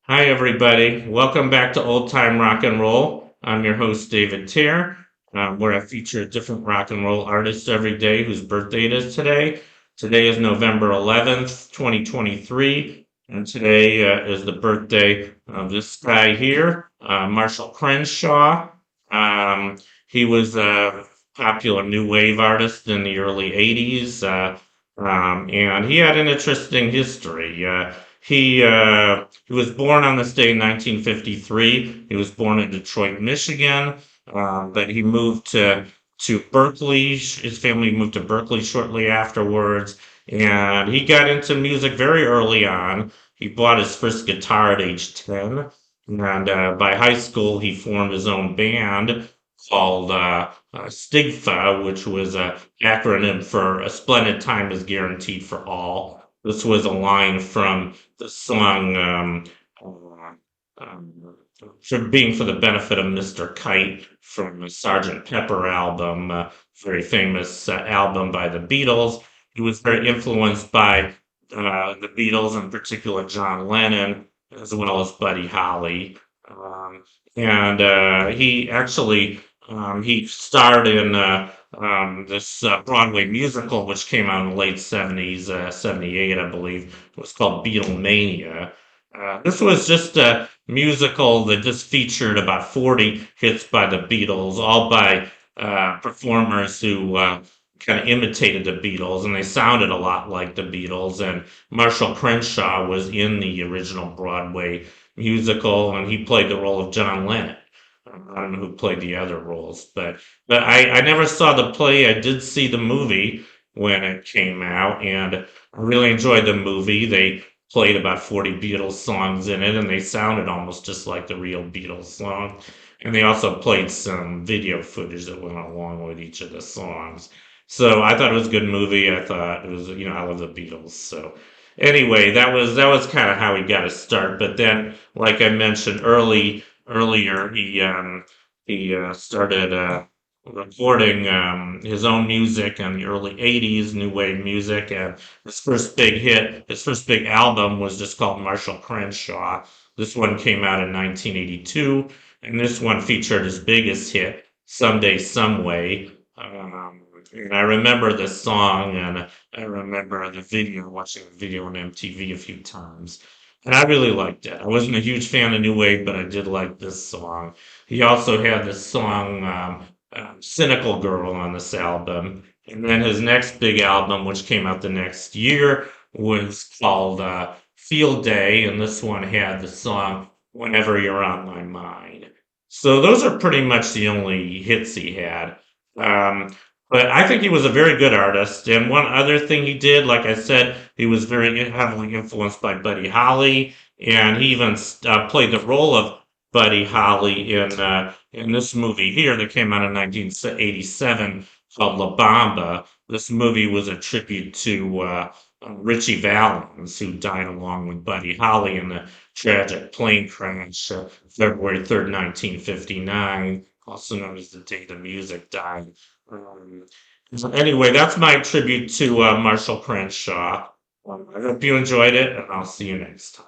Hi, everybody. Welcome back to Old Time Rock and Roll. I'm your host, David Tier, where I feature a different rock and roll artist every day whose birthday it is today. Today is November 11th, 2023, and today is the birthday of this guy here, Marshall Crenshaw. Um, he was a popular new wave artist in the early 80s, and he had an interesting history. He was born on this day in 1953. He was born in Detroit, Michigan, but he moved to Berkeley. His family moved to Berkeley shortly afterwards, and he got into music very early on. He bought his first guitar at age 10, and by high school, he formed his own band called STIGFA, which was an acronym for A Splendid Time is Guaranteed for All. This was a line from the song being for the benefit of Mr. Kite from the Sgt. Pepper album, very famous album by the Beatles. He was very influenced by the Beatles, in particular John Lennon, as well as Buddy Holly. Um, and he actually he starred in this Broadway musical, which came out in the late 70s, 78, I believe. It was called Beatlemania. This was just a musical that just featured about 40 hits by the Beatles, all by performers who kind of imitated the Beatles, and they sounded a lot like the Beatles. And Marshall Crenshaw was in the original Broadway musical, and he played the role of John Lennon. I don't know who played the other roles, but I never saw the play. I did see the movie when it came out, and I really enjoyed the movie. They played about 40 Beatles songs in it, and they sounded almost just like the real Beatles song. And they also played some video footage that went along with each of the songs. So I thought it was a good movie. I thought it was, I love the Beatles. So anyway, that was kind of how he got his start. But then, like I mentioned earlier, he started recording his own music in the early 80s, new wave music, and his first big album was just called Marshall Crenshaw. This one came out in 1982, and this one featured his biggest hit, Someday, Someway. And I remember this song, and I remember the video, watching the video on MTV a few times. And I really liked it. I wasn't a huge fan of New Wave, but I did like this song. He also had this song, Cynical Girl, on this album. And then his next big album, which came out the next year, was called Field Day. And this one had the song Whenever You're on My Mind. So those are pretty much the only hits he had. Um, but I think he was a very good artist. And one other thing he did, like I said, he was very heavily influenced by Buddy Holly, and he even played the role of Buddy Holly in this movie here that came out in 1987 called La Bamba. This movie was a tribute to Richie Valens, who died along with Buddy Holly in the tragic plane crash February 3rd, 1959, also known as the day the music died. Um, so anyway, that's my tribute to Marshall Crenshaw. I hope you enjoyed it, and I'll see you next time.